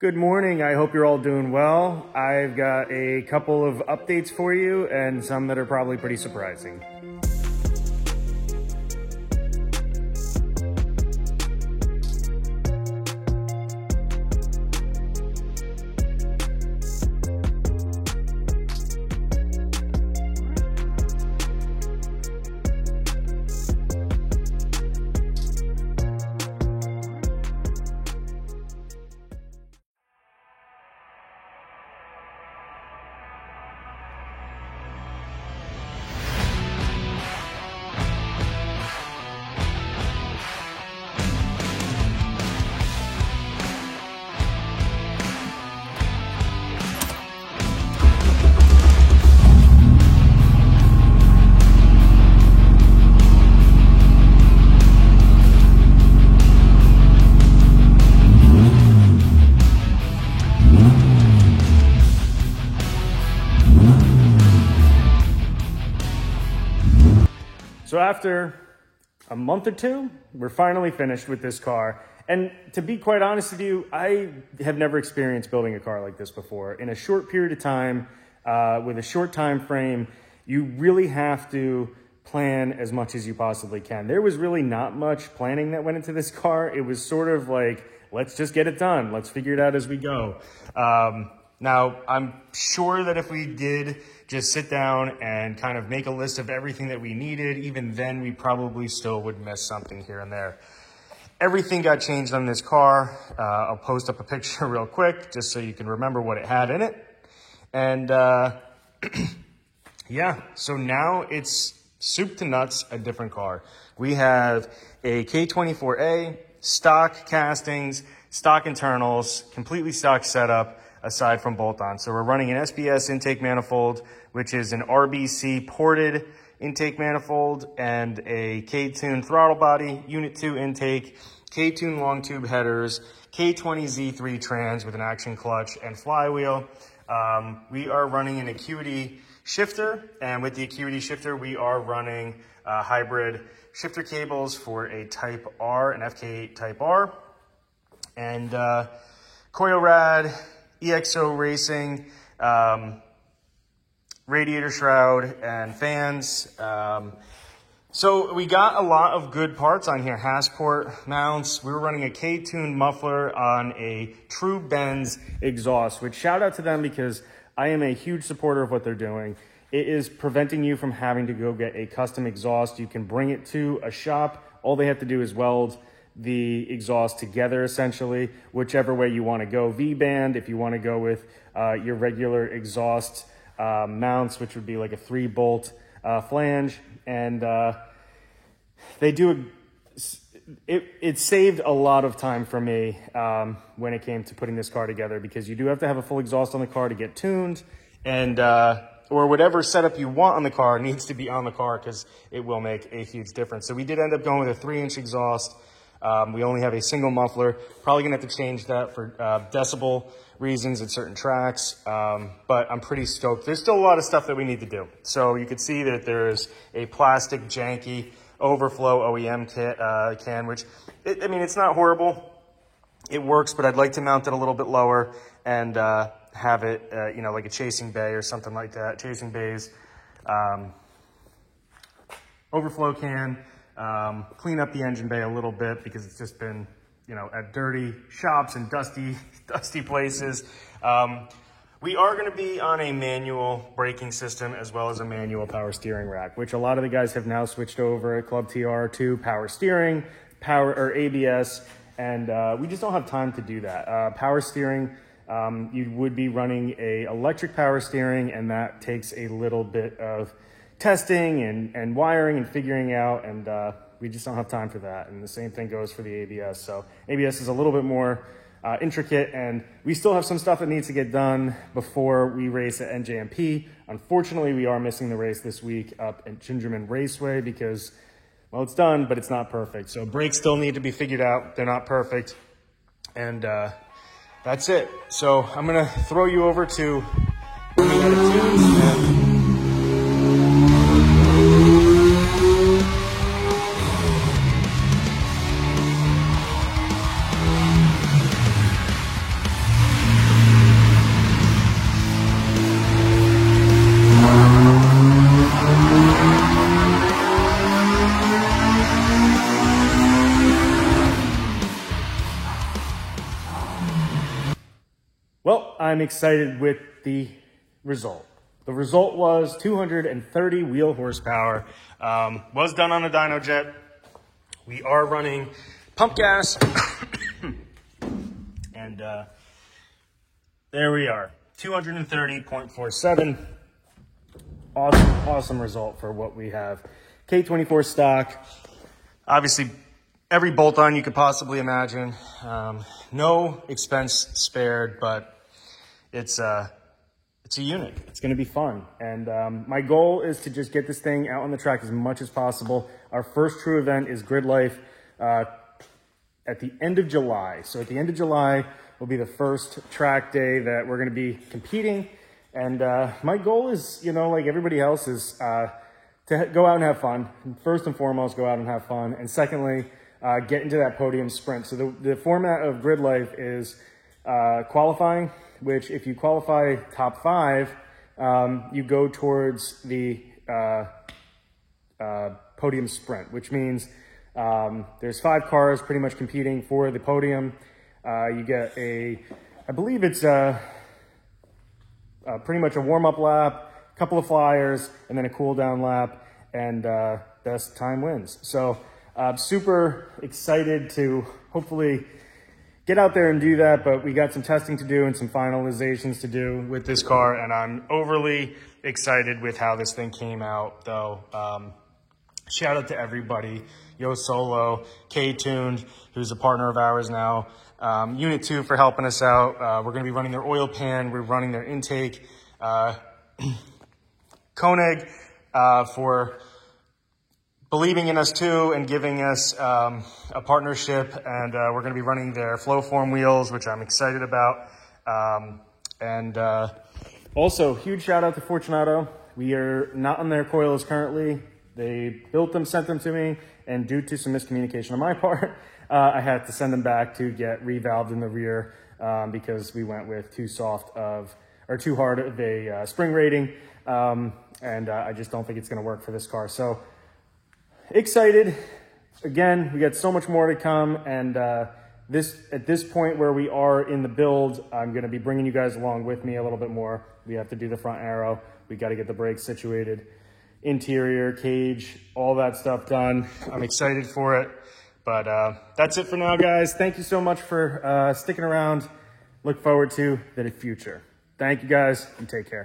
Good morning. I hope you're all doing well. I've got a couple of updates for you and some that are probably pretty surprising. So after a month or two, we're finally finished with this car. And to be quite honest with you, I have never experienced building a car like this before. In a short period of time, with a short time frame, you really have to plan as much as you possibly can. There was really not much planning that went into this car. It was sort of like, let's just get it done. Let's figure it out as we go. Now, I'm sure that if we did just sit down and kind of make a list of everything that we needed, even then we probably still would miss something here and there. Everything got changed on this car. I'll post up a picture real quick just so you can remember what it had in it. And yeah, so now it's soup to nuts, a different car. We have a K24A, stock castings, stock internals, completely stock setup, aside from bolt-on. So we're running an SBS intake manifold, which is an RBC ported intake manifold, and a K-Tune throttle body, Unit 2 intake, K-Tune long tube headers, K20Z3 trans with an action clutch and flywheel. We are running an Acuity shifter, and with the Acuity shifter, we are running hybrid shifter cables for a Type R, an FK8 Type R, and Coilrad, EXO Racing, radiator shroud, and fans. So we got a lot of good parts on here. Hassport mounts. We were running a K-Tune muffler on a True Benz exhaust, which shout out to them because I am a huge supporter of what they're doing. It is preventing you from having to go get a custom exhaust. You can bring it to a shop. All they have to do is weld the exhaust together, essentially, whichever way you want to go. V-band, if you want to go with your regular exhaust mounts, which would be like a 3-bolt flange. And they do it saved a lot of time for me when it came to putting this car together, because you do have to have a full exhaust on the car to get tuned, and or whatever setup you want on the car needs to be on the car, because it will make a huge difference. So we did end up going with a 3-inch exhaust. We only have a single muffler. Probably gonna have to change that for decibel reasons at certain tracks, but I'm pretty stoked. There's still a lot of stuff that we need to do. So you can see that there's a plastic janky overflow OEM can, which, I mean, it's not horrible. It works, but I'd like to mount it a little bit lower and have it, you know, like a chasing bay or something like that. Chasing bays, overflow can. Clean up the engine bay a little bit because it's just been, you know, at dirty shops and dusty places. We are going to be on a manual braking system as well as a manual power steering rack, which a lot of the guys have now switched over at Club TR to power steering, ABS, and we just don't have time to do that. Power steering, you would be running a electric power steering, and that takes a little bit of testing and wiring and figuring out, and we just don't have time for that. And the same thing goes for the ABS. So ABS is a little bit more intricate, and we still have some stuff that needs to get done before we race at NJMP. Unfortunately, we are missing the race this week up at Gingerman Raceway because, well, it's done, but it's not perfect. So brakes still need to be figured out. They're not perfect. And that's it. So I'm gonna throw you over to Well, I'm excited with the result. The result was 230 wheel horsepower. Was done on a dyno jet. We are running pump gas. And there we are, 230.47. Awesome result for what we have. K24 stock. Obviously, every bolt-on you could possibly imagine. No expense spared, but it's a unit. It's going to be fun. And my goal is to just get this thing out on the track as much as possible. Our first true event is Grid Life at the end of July. So at the end of July will be the first track day that we're going to be competing. And my goal is, you know, like everybody else, is to go out and have fun. First and foremost, go out and have fun. And secondly, get into that podium sprint. So the format of Grid Life is qualifying, which if you qualify top 5, you go towards the podium sprint, which means there's 5 cars pretty much competing for the podium. You get I believe it's pretty much a warm-up lap, a couple of flyers, and then a cool-down lap, and best time wins. So super excited to hopefully get out there and do that, but we got some testing to do and some finalizations to do with this car, and I'm overly excited with how this thing came out, though. Shout out to everybody, Yo Solo, K-Tuned, who's a partner of ours now, Unit 2 for helping us out. We're going to be running their oil pan. We're running their intake. Koenig for believing in us too and giving us a partnership. And we're going to be running their Flowform wheels, which I'm excited about. Also, huge shout out to Fortunato. We are not on their coils currently. They built them, sent them to me, and due to some miscommunication on my part, I had to send them back to get revalved in the rear because we went with too hard of a spring rating, and I just don't think it's going to work for this car. So excited. Again, we got so much more to come, and at this point where we are in the build, I'm going to be bringing you guys along with me a little bit more. We have to do the front aero. We got to get the brakes situated, interior, cage, all that stuff done. I'm excited for it. But that's it for now, guys. Thank you so much for sticking around. Look forward to the future. Thank you, guys, and take care.